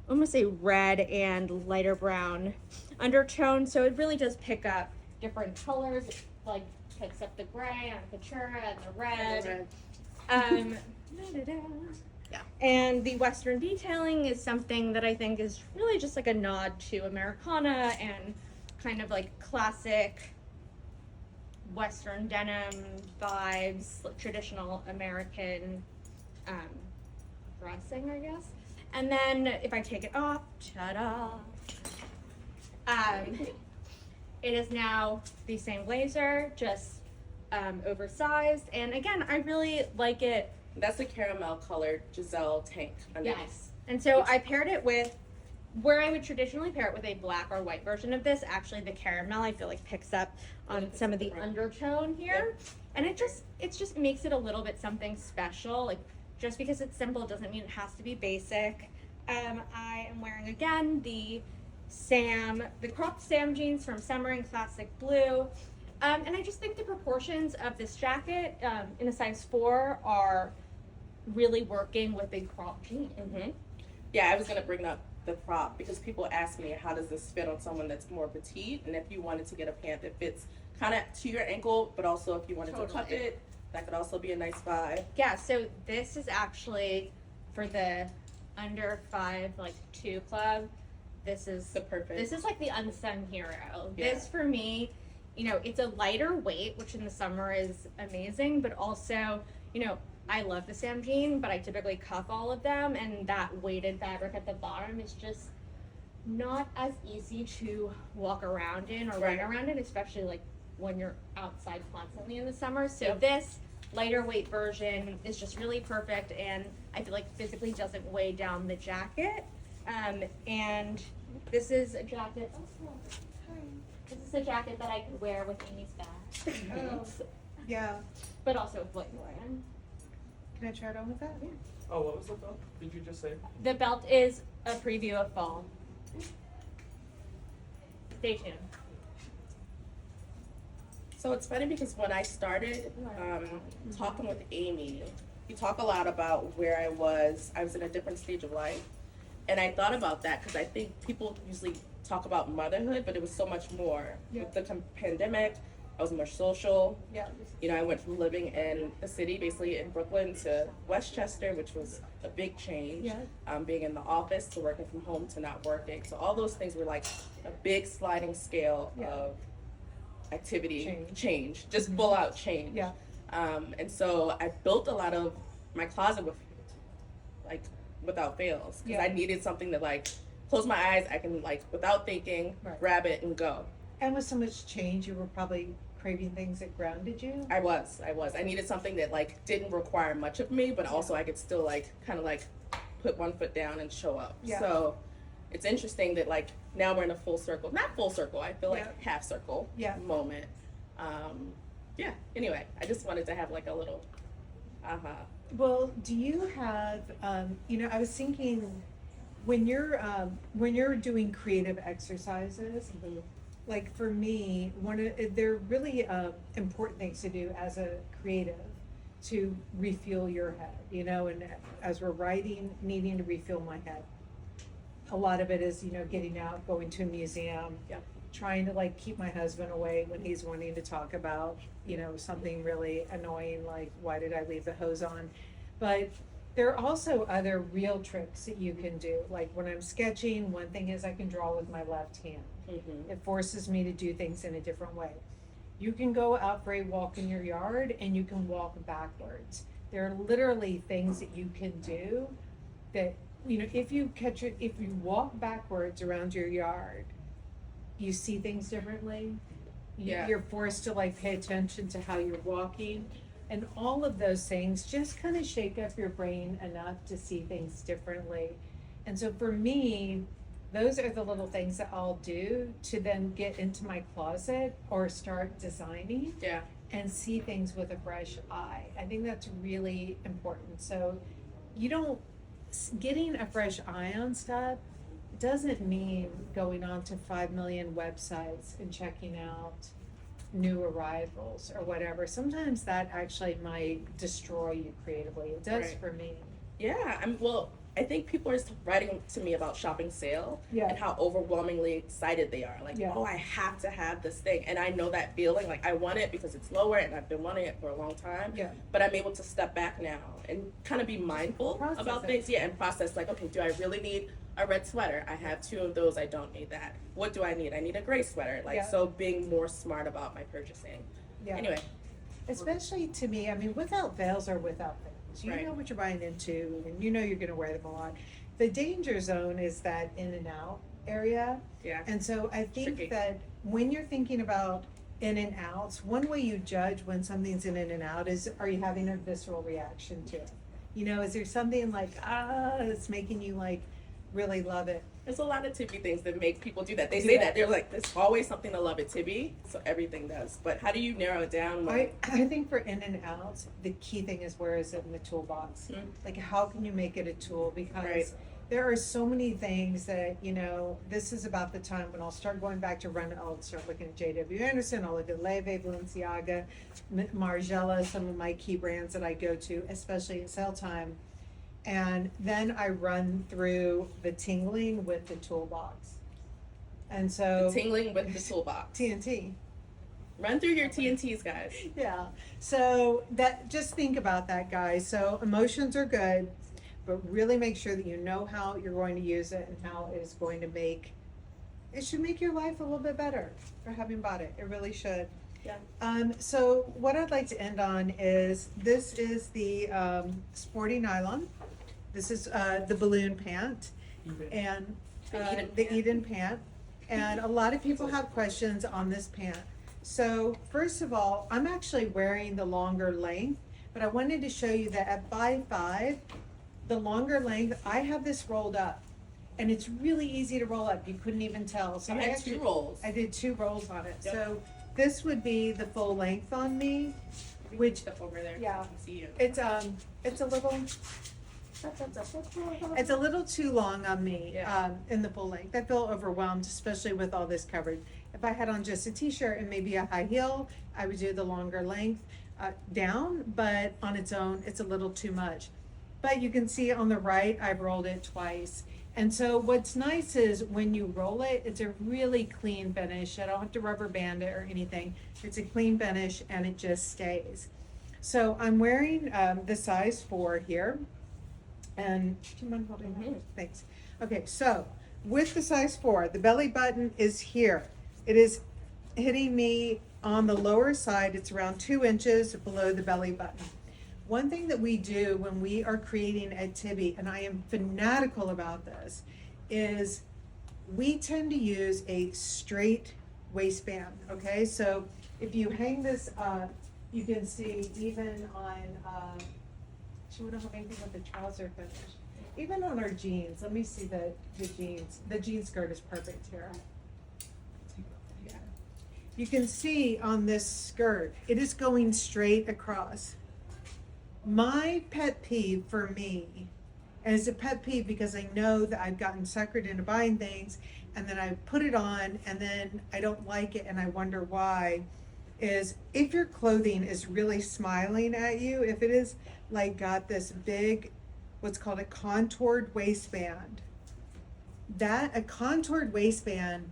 [SPEAKER 2] almost a red and lighter brown undertone. So it really does pick up different colors. It like picks up the gray on Katura and the red. Yeah. And the Western detailing is something that I think is really just like a nod to Americana and kind of like classic Western denim vibes, like traditional American dressing, I guess. And then if I take it off, ta-da! It is now the same blazer, just oversized. And again, I really like it.
[SPEAKER 3] That's the caramel colored Giselle tank underneath.
[SPEAKER 2] Yes. And so I paired it with, where I would traditionally pair it with a black or white version of this, actually the caramel I feel like picks up on some of the undertone here. And it just makes it a little bit something special. Like, just because it's simple doesn't mean it has to be basic. I am wearing again the cropped Sam jeans from summer in classic blue. And I just think the proportions of this jacket in a size 4 are really working with a cropped jean.
[SPEAKER 3] Mm-hmm. Yeah, I was gonna bring up the crop because people ask me how does this fit on someone that's more petite, and if you wanted to get a pant that fits kind of to your ankle, but also if you wanted to tuck it, that could also be a nice vibe.
[SPEAKER 2] Yeah, so this is actually for the under 5 like 2 club. This is like the unsung hero.
[SPEAKER 3] Yeah.
[SPEAKER 2] This for me, you know, it's a lighter weight, which in the summer is amazing, but also, you know, I love the Sam jean, but I typically cuff all of them, and that weighted fabric at the bottom is just not as easy to walk around in or run around in, especially like when you're outside constantly in the summer. So this lighter weight version is just really perfect, and I feel like physically doesn't weigh down the jacket. And this is a jacket. This is a jacket that I could wear with Amy's bag.
[SPEAKER 1] Oh, yeah.
[SPEAKER 2] But also with what you're wearing.
[SPEAKER 1] Can I try it on with that? Yeah.
[SPEAKER 4] Oh, what was the belt? Did you just say?
[SPEAKER 2] The belt is a preview of fall. Stay tuned.
[SPEAKER 3] So it's funny because when I started talking with Amy, we talk a lot about where I was in a different stage of life. And I thought about that because I think people usually talk about motherhood, but it was so much more.
[SPEAKER 1] Yeah.
[SPEAKER 3] With the pandemic, I was more social.
[SPEAKER 1] Yeah.
[SPEAKER 3] You know, I went from living in the city, basically in Brooklyn, to Westchester, which was a big change.
[SPEAKER 1] Yeah.
[SPEAKER 3] Being in the office to working from home to not working. So all those things were like a big sliding scale
[SPEAKER 1] Yeah.
[SPEAKER 3] of activity
[SPEAKER 1] Change.
[SPEAKER 3] just
[SPEAKER 1] Mhm.
[SPEAKER 3] full out change.
[SPEAKER 1] Yeah.
[SPEAKER 3] And so I built a lot of my closet with like without fails because
[SPEAKER 1] Yeah.
[SPEAKER 3] I needed something to like close my eyes. I can like without thinking,
[SPEAKER 1] Right.
[SPEAKER 3] grab it and go.
[SPEAKER 1] And with so much change, you were probably craving things that grounded you.
[SPEAKER 3] I was. I needed something that like didn't require much of me, but also I could still like kind of like put one foot down and show up.
[SPEAKER 1] Yeah.
[SPEAKER 3] So it's interesting that like now we're in a full circle, not full circle. I feel like
[SPEAKER 1] Yeah.
[SPEAKER 3] half circle
[SPEAKER 1] Yeah.
[SPEAKER 3] moment. Yeah. Anyway, I just wanted to have like a little,
[SPEAKER 1] Well, do you have, I was thinking when you're doing creative exercises, like for me, they're really important things to do as a creative to refuel your head, and as we're writing, needing to refuel my head. A lot of it is, getting out, going to a museum,
[SPEAKER 3] Yeah.
[SPEAKER 1] trying to like keep my husband away when he's wanting to talk about, something really annoying like why did I leave the hose on? But there are also other real tricks that you can do. Like when I'm sketching, one thing is I can draw with my left hand. It forces me to do things in a different way. You can go out for a walk in your yard and you can walk backwards. There are literally things that you can do that, if you walk backwards around your yard, you see things differently.
[SPEAKER 3] Yeah.
[SPEAKER 1] You're forced to like pay attention to how you're walking. And all of those things just kind of shake up your brain enough to see things differently. And so for me, those are the little things that I'll do to then get into my closet or start designing
[SPEAKER 3] Yeah.
[SPEAKER 1] and see things with a fresh eye. I think that's really important. So getting a fresh eye on stuff doesn't mean going on to 5 million websites and checking out new arrivals or whatever. Sometimes that actually might destroy you creatively. It does
[SPEAKER 3] Right.
[SPEAKER 1] for me.
[SPEAKER 3] Yeah. I think people are writing to me about shopping sale
[SPEAKER 1] Yeah.
[SPEAKER 3] and how overwhelmingly excited they are. Like,
[SPEAKER 1] Yeah.
[SPEAKER 3] oh, I have to have this thing. And I know that feeling. Like, I want it because it's lower and I've been wanting it for a long time.
[SPEAKER 1] Yeah.
[SPEAKER 3] But I'm able to step back now and kind of be mindful
[SPEAKER 1] Process
[SPEAKER 3] about
[SPEAKER 1] it.
[SPEAKER 3] things. Yeah, and process like, okay, do I really need a red sweater? I have 2 of those. I don't need that. What do I need? I need a gray sweater. Like,
[SPEAKER 1] Yeah.
[SPEAKER 3] so being more smart about my purchasing.
[SPEAKER 1] Yeah.
[SPEAKER 3] Anyway,
[SPEAKER 1] Especially to me, without veils or without veils. You
[SPEAKER 3] Right.
[SPEAKER 1] know what you're buying into and you know you're going to wear them a lot. The danger zone is that in and out area.
[SPEAKER 3] yeah.
[SPEAKER 1] And so I think
[SPEAKER 3] Tricky.
[SPEAKER 1] that when you're thinking about in and outs, one way you judge when something's in and out is, are you having a visceral reaction to it? Is there something like, that's making you like really love it?
[SPEAKER 3] There's a lot of Tibby things that make people do that. They
[SPEAKER 1] Do
[SPEAKER 3] say
[SPEAKER 1] that.
[SPEAKER 3] that. They're like, there's always something to love at Tibby, so everything does. But how do you narrow it down?
[SPEAKER 1] I think for in and outs, the key thing is where is it in the toolbox?
[SPEAKER 3] Mm.
[SPEAKER 1] Like how can you make it a tool? Because
[SPEAKER 3] Right.
[SPEAKER 1] there are so many things that, this is about the time when I'll start going back to run, I'll start looking at JW Anderson, I'll look at Leve, Balenciaga, Margiela, some of my key brands that I go to, especially at sale time. And then I run through the tingling with the toolbox. And so
[SPEAKER 3] Tingling with the toolbox.
[SPEAKER 1] TNT.
[SPEAKER 3] Run through your TNTs, guys.
[SPEAKER 1] Yeah. So just think about that, guys. So emotions are good, but really make sure that you know how you're going to use it and how it is going to it should make your life a little bit better for having bought it. It really should.
[SPEAKER 3] Yeah.
[SPEAKER 1] So what I'd like to end on is this is the sporty nylon. This is the balloon pant and the Eden pant. And a lot of people have questions on this pant. So first of all, I'm actually wearing the longer length, but I wanted to show you that at 5'5", the longer length, I have this rolled up. And it's really easy to roll up. You couldn't even tell. So
[SPEAKER 3] You had 2 rolls.
[SPEAKER 1] I did 2 rolls on it.
[SPEAKER 3] Yep.
[SPEAKER 1] So this would be the full length on me, which
[SPEAKER 3] Step over there.
[SPEAKER 1] Yeah.
[SPEAKER 3] I can see you.
[SPEAKER 1] it's a little too long on me
[SPEAKER 3] Yeah.
[SPEAKER 1] in the full length. I feel overwhelmed, especially with all this coverage. If I had on just a t-shirt and maybe a high heel, I would do the longer length down, but on its own, it's a little too much. But you can see on the right, I've rolled it twice. And so what's nice is when you roll it, it's a really clean finish. I don't have to rubber band it or anything. It's a clean finish and it just stays. So I'm wearing the size 4 here. And do you mind holding that? Thanks. Okay, so with the size 4, the belly button is here. It is hitting me on the lower side. It's around 2 inches below the belly button. One thing that we do when we are creating at Tibby, and I am fanatical about this, is we tend to use a straight waistband, okay? So if you hang this up, you can see even on, she wouldn't have anything with the trouser finish. Even on our jeans, let me see the jeans. The jean skirt is perfect here. Yeah. You can see on this skirt, it is going straight across. My pet peeve for me, and it's a pet peeve because I know that I've gotten suckered into buying things and then I put it on and then I don't like it and I wonder why, is if your clothing is really smiling at you, if it is like got this big, what's called a contoured waistband, a contoured waistband,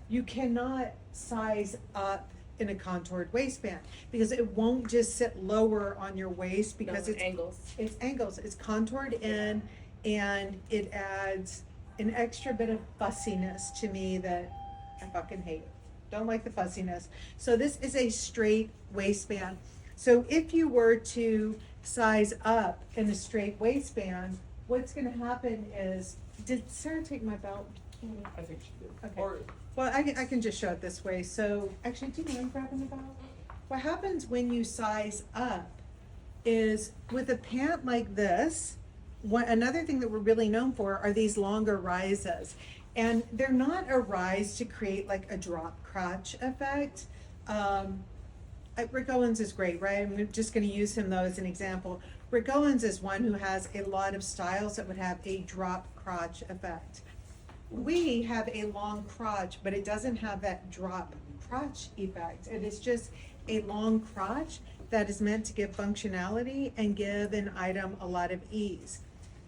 [SPEAKER 1] you cannot size up in a contoured waistband because it won't just sit lower on your waist because
[SPEAKER 3] No,
[SPEAKER 1] it's
[SPEAKER 3] angles.
[SPEAKER 1] it's contoured in, and it adds an extra bit of fussiness to me that I fucking hate. Don't like the fussiness. So this is a straight waistband. So if you were to size up in a straight waistband, what's gonna happen is, did Sarah take my belt?
[SPEAKER 4] I think she did.
[SPEAKER 1] Okay.
[SPEAKER 4] Or
[SPEAKER 1] Well, I can just show it this way. So actually, do you mind grabbing the belt? What happens when you size up is with a pant like this, another thing that we're really known for are these longer rises. And they're not a rise to create like a drop crotch effect. Rick Owens is great, right? I'm just gonna use him though as an example. Rick Owens is one who has a lot of styles that would have a drop crotch effect. We have a long crotch, but it doesn't have that drop crotch effect. It is just a long crotch that is meant to give functionality and give an item a lot of ease.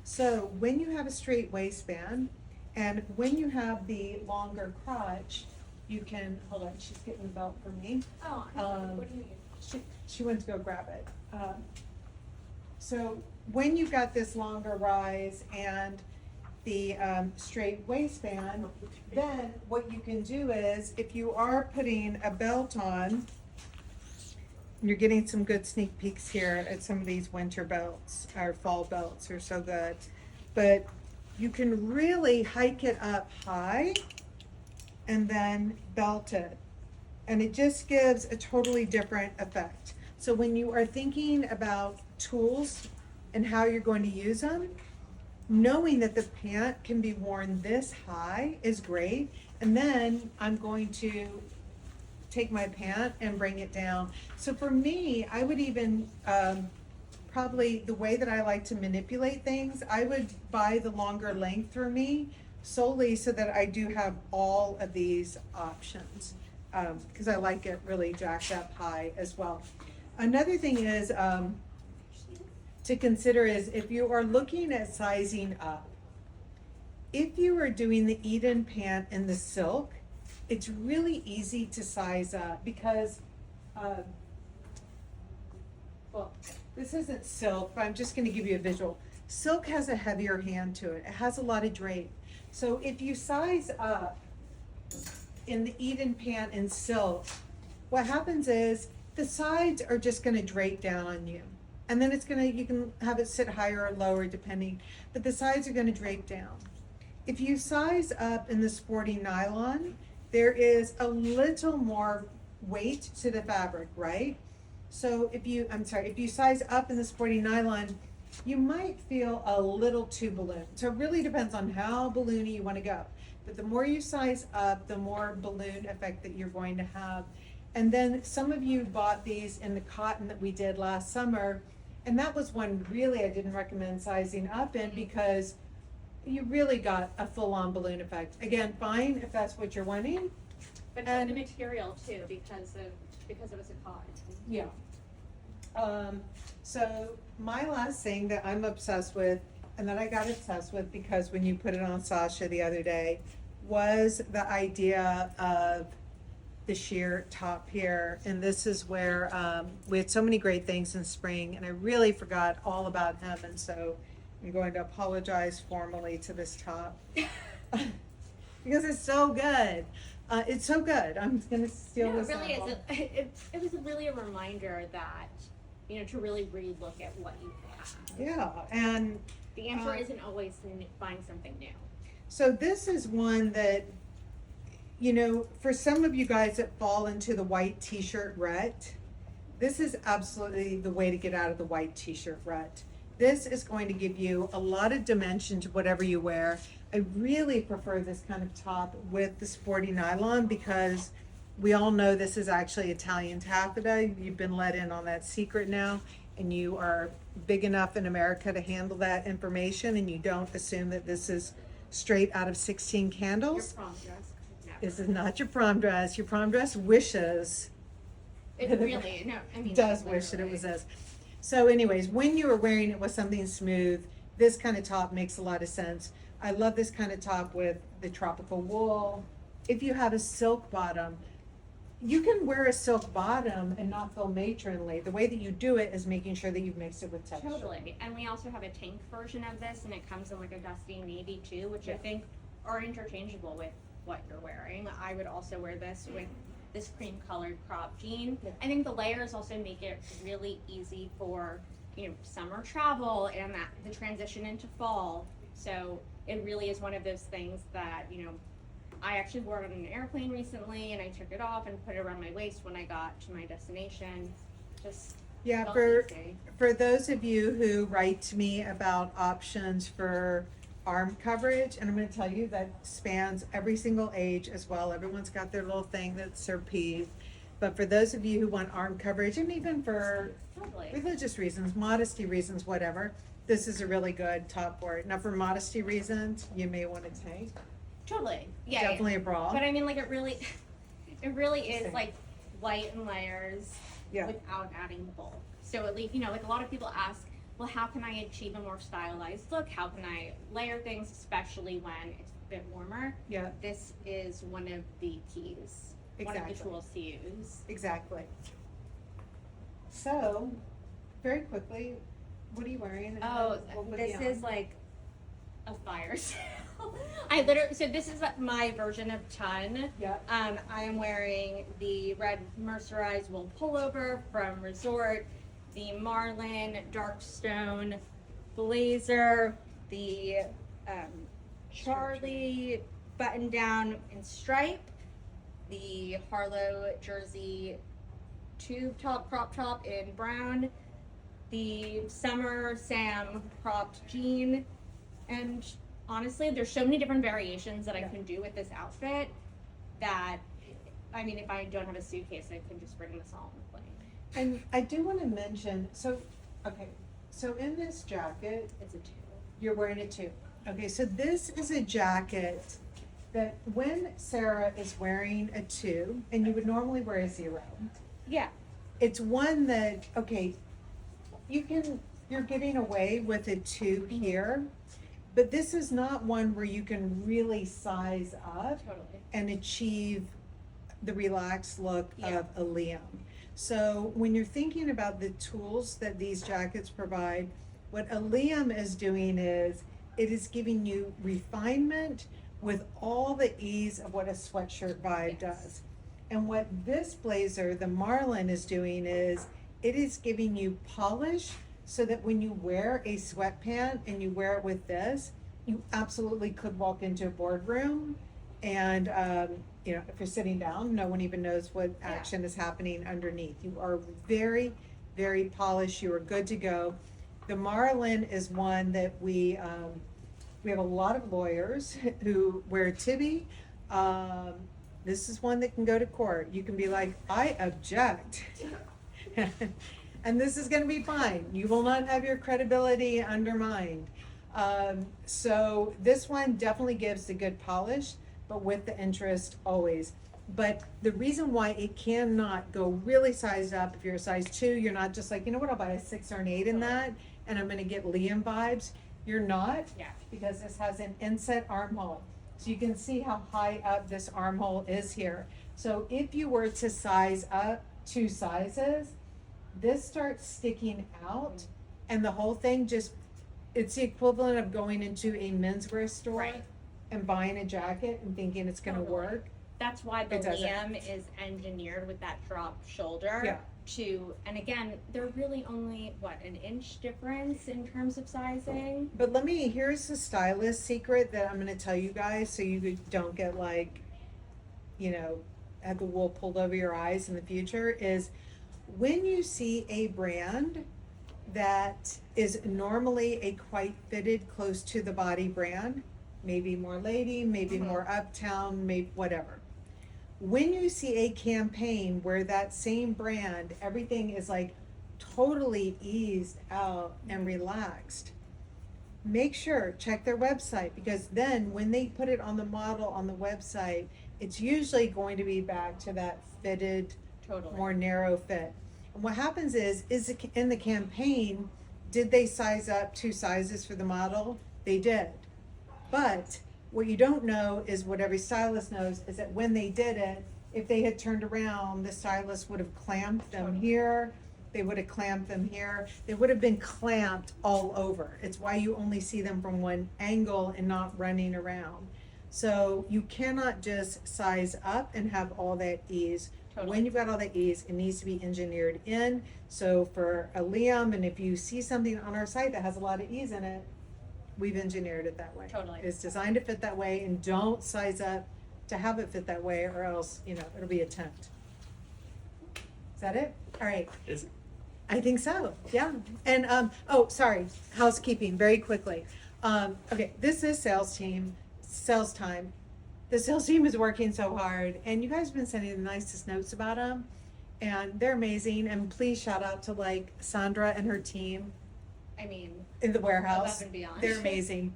[SPEAKER 1] So when you have a straight waistband and when you have the longer crotch, you can, hold on, she's getting the belt for me.
[SPEAKER 2] Oh, what do you need?
[SPEAKER 1] She went to go grab it. So when you've got this longer rise and the straight waistband, then what you can do is, if you are putting a belt on, you're getting some good sneak peeks here at some of these winter belts, or fall belts are so good, but you can really hike it up high and then belt it. And it just gives a totally different effect. So when you are thinking about tools and how you're going to use them, knowing that the pant can be worn this high is great. And then I'm going to take my pant and bring it down. So for me, I would even, probably the way that I like to manipulate things, I would buy the longer length for me solely so that I do have all of these options. Because I like it really jacked up high as well. Another thing is, to consider is if you are looking at sizing up, if you are doing the Eden pant in the silk, it's really easy to size up because, well, this isn't silk, but I'm just gonna give you a visual. Silk has a heavier hand to it. It has a lot of drape. So if you size up in the Eden pant in silk, what happens is the sides are just gonna drape down on you. And then it's gonna, you can have it sit higher or lower depending, but the sides are gonna drape down. If you size up in the sporty nylon, there is a little more weight to the fabric, right? So if you size up in the sporty nylon, you might feel a little too balloon. So it really depends on how balloony you wanna go. But the more you size up, the more balloon effect that you're going to have. And then some of you bought these in the cotton that we did last summer, and that was one really I didn't recommend sizing up in because you really got a full-on balloon effect. Again, fine if that's what you're wanting.
[SPEAKER 2] But
[SPEAKER 1] And-
[SPEAKER 2] the material too, because it was a cotton.
[SPEAKER 1] Yeah. So my last thing that I'm obsessed with and that I got obsessed with because when you put it on Sasha the other day, was the idea of the sheer top here. And this is where we had so many great things in spring, and I really forgot all about him. And so I'm going to apologize formally to this top because it's so good. It's so good. I'm going to steal
[SPEAKER 2] No, it
[SPEAKER 1] this
[SPEAKER 2] really
[SPEAKER 1] sample.
[SPEAKER 2] is. It was really a reminder that, you know, to really relook at what you have.
[SPEAKER 1] Yeah, and
[SPEAKER 2] The answer
[SPEAKER 1] Uh,
[SPEAKER 2] isn't always find something new.
[SPEAKER 1] so this is one that, you know, for some of you guys that fall into the white t-shirt rut, this is absolutely the way to get out of the white t-shirt rut. This is going to give you a lot of dimension to whatever you wear. I really prefer this kind of top with the sporty nylon because we all know this is actually Italian taffeta. You've been let in on that secret now, and you are big enough in America to handle that information, and you don't assume that this is straight out of 16
[SPEAKER 2] Your
[SPEAKER 1] candles.
[SPEAKER 2] prom dress. Never.
[SPEAKER 1] This is not your prom dress. Your prom dress wishes,
[SPEAKER 2] It really, no, I mean.
[SPEAKER 1] does wish that it was this. So anyways, when you are wearing it with something smooth, this kind of top makes a lot of sense. I love this kind of top with the tropical wool. If you have a silk bottom, you can wear a silk bottom and not feel matronly. The way that you do it is making sure that you mix it with texture.
[SPEAKER 2] Totally. And we also have a tank version of this, and it comes in like a dusty navy too, which I
[SPEAKER 1] Yeah.
[SPEAKER 2] think are interchangeable with what you're wearing. I would also wear this with this cream colored crop jean.
[SPEAKER 1] Yeah.
[SPEAKER 2] I think the layers also make it really easy for, you know, summer travel and that the transition into fall. So it really is one of those things that, you know, I actually wore it on an airplane recently, and I took it off and put it around my waist when I got to my destination. Just
[SPEAKER 1] Yeah,
[SPEAKER 2] felt
[SPEAKER 1] for
[SPEAKER 2] easy.
[SPEAKER 1] those of you who write to me about options for arm coverage, and I'm going to tell you that spans every single age as well. Everyone's got their little thing that's their peeve. But for those of you who want arm coverage, and even for
[SPEAKER 2] Totally.
[SPEAKER 1] religious reasons, modesty reasons, whatever, this is a really good top for it. Now, for modesty reasons, you may want a tank,
[SPEAKER 2] Totally. Yeah.
[SPEAKER 1] definitely a bra.
[SPEAKER 2] But I mean, like, it really is like white in layers
[SPEAKER 1] Yeah.
[SPEAKER 2] without adding bulk. So at least, you know, like a lot of people ask, well, how can I achieve a more stylized look? How can I layer things, especially when it's a bit warmer?
[SPEAKER 1] Yeah,
[SPEAKER 2] This is one of the keys, one of the
[SPEAKER 1] Exactly.
[SPEAKER 2] tools to use.
[SPEAKER 1] exactly. So, very quickly, what are you wearing? And
[SPEAKER 2] Oh,
[SPEAKER 1] we'll put
[SPEAKER 2] this
[SPEAKER 1] you
[SPEAKER 2] is
[SPEAKER 1] on.
[SPEAKER 2] like a fire sale. I literally, so this is my version of ton.
[SPEAKER 1] Yeah.
[SPEAKER 2] I am wearing the red mercerized wool pullover from Resort, the Marlin dark stone blazer, the Charlie button down in stripe, the Harlow jersey tube top crop top in brown, the Summer Sam cropped jean, and honestly, there's so many different variations that I can do with this outfit that, I mean, if I don't have a suitcase, I could just bring this all on the plane.
[SPEAKER 1] And I do want to mention, so, okay, so in this jacket,
[SPEAKER 2] It's a two.
[SPEAKER 1] you're wearing it too. Okay, so this is a jacket that when Sarah is wearing a 2, and you would normally wear a 0,
[SPEAKER 2] Yeah.
[SPEAKER 1] it's one that, okay, you're getting away with a 2 here, but this is not one where you can really size up
[SPEAKER 2] Totally.
[SPEAKER 1] and achieve the relaxed look
[SPEAKER 2] Yeah.
[SPEAKER 1] of a Liam. So when you're thinking about the tools that these jackets provide, what a Liam is doing is it is giving you refinement with all the ease of what a sweatshirt vibe
[SPEAKER 2] Yes.
[SPEAKER 1] does. And what this blazer, the Marlin, is doing is it is giving you polish so that when you wear a sweatpant and you wear it with this, you absolutely could walk into a boardroom and, you know, if you're sitting down, no one even knows what
[SPEAKER 2] Yeah.
[SPEAKER 1] action is happening underneath. You are very, very polished. You are good to go. The Marlin is one that we have a lot of lawyers who wear Tibby. This is one that can go to court. You can be like, I object. And this is gonna be fine. You will not have your credibility undermined. So this one definitely gives the good polish, but with the interest always. But the reason why it cannot go really sized up, if you're a size 2, you're not just like, you know what, I'll buy a 6 or an 8 in that, and I'm gonna get Liam vibes. You're not,
[SPEAKER 2] Yeah.
[SPEAKER 1] because this has an inset armhole. So you can see how high up this armhole is here. So if you were to size up 2 sizes, this starts sticking out, and the whole thing just, it's the equivalent of going into a menswear store
[SPEAKER 2] Right.
[SPEAKER 1] and buying a jacket and thinking it's gonna
[SPEAKER 2] Totally.
[SPEAKER 1] work.
[SPEAKER 2] That's why the
[SPEAKER 1] It doesn't.
[SPEAKER 2] Liam is engineered with that drop shoulder.
[SPEAKER 1] Yeah.
[SPEAKER 2] And again, they're really only, what, an inch difference in terms of sizing?
[SPEAKER 1] But here's the stylist secret that I'm gonna tell you guys, so you don't get like, have the wool pulled over your eyes in the future, is when you see a brand that is normally a quite fitted close to the body brand, maybe more lady, maybe more uptown, maybe whatever. When you see a campaign where that same brand, everything is like totally eased out and relaxed, make sure, check their website, because then when they put it on the model on the website, it's usually going to be back to that fitted,
[SPEAKER 2] Totally.
[SPEAKER 1] more narrow fit. And what happens is in the campaign, did they size up 2 sizes for the model? They did. But what you don't know is what every stylist knows is that when they did it, if they had turned around, the stylist would have clamped them here, they would have clamped them here, they would have been clamped all over. It's why you only see them from one angle and not running around. So you cannot just size up and have all that ease.
[SPEAKER 2] Totally.
[SPEAKER 1] When you've got all that ease, it needs to be engineered in. So for a Liam, and if you see something on our site that has a lot of ease in it, we've engineered it that way.
[SPEAKER 2] Totally.
[SPEAKER 1] It's designed to fit that way, and don't size up to have it fit that way, or else, it'll be a tent. Is that it? All right.
[SPEAKER 4] Is
[SPEAKER 1] I think so, yeah. And, sorry, housekeeping, very quickly. Okay, this is sales time. The sales team is working so hard, and you guys have been sending the nicest notes about them, and they're amazing. And please shout out to like Sandra and her team
[SPEAKER 2] I mean,
[SPEAKER 1] in the warehouse.
[SPEAKER 2] above and beyond.
[SPEAKER 1] They're amazing.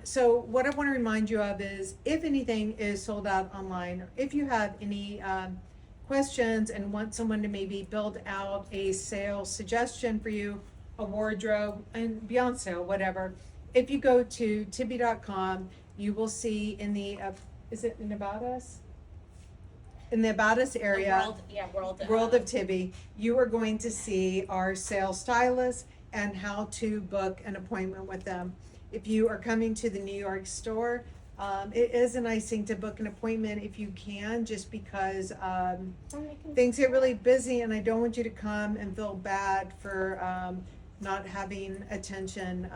[SPEAKER 1] So what I want to remind you of is, if anything is sold out online, or if you have any questions and want someone to maybe build out a sale suggestion for you, a wardrobe, and beyond sale, whatever, if you go to Tibby.com, you will see in the, is it in About Us? In the About Us
[SPEAKER 2] The
[SPEAKER 1] area. World of Tibby, you are going to see our sales stylists and how to book an appointment with them. If you are coming to the New York store, it is a nice thing to book an appointment if you can, just because things get really busy, and I don't want you to come and feel bad for not having attention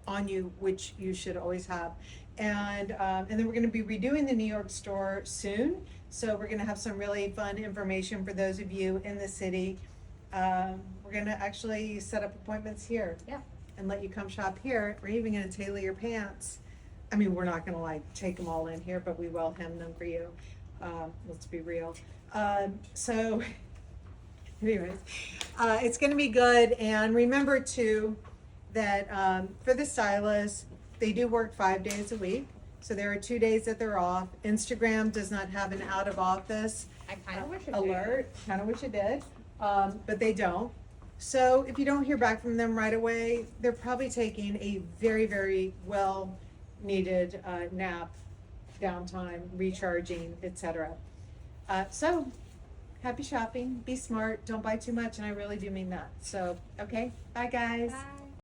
[SPEAKER 1] on you, which you should always have. And then we're going to be redoing the New York store soon, so we're going to have some really fun information for those of you in the city. We're going to actually set up appointments here.
[SPEAKER 2] Yeah.
[SPEAKER 1] And let you come shop here. We're even going to tailor your pants. I mean, we're not going to like take them all in here, but we will hem them for you. Let's be real. So anyways, it's going to be good. And remember too that for the stylists, they do work 5 days a week. So there are 2 days that they're off. Instagram does not have an out of office
[SPEAKER 2] I kind of wish it did.
[SPEAKER 1] alert. Kind of wish it did, but they don't. So if you don't hear back from them right away, they're probably taking a very, very well needed nap, downtime, recharging, etc. So happy shopping, be smart, don't buy too much, and I really do mean that. So, okay, bye guys.
[SPEAKER 2] Bye.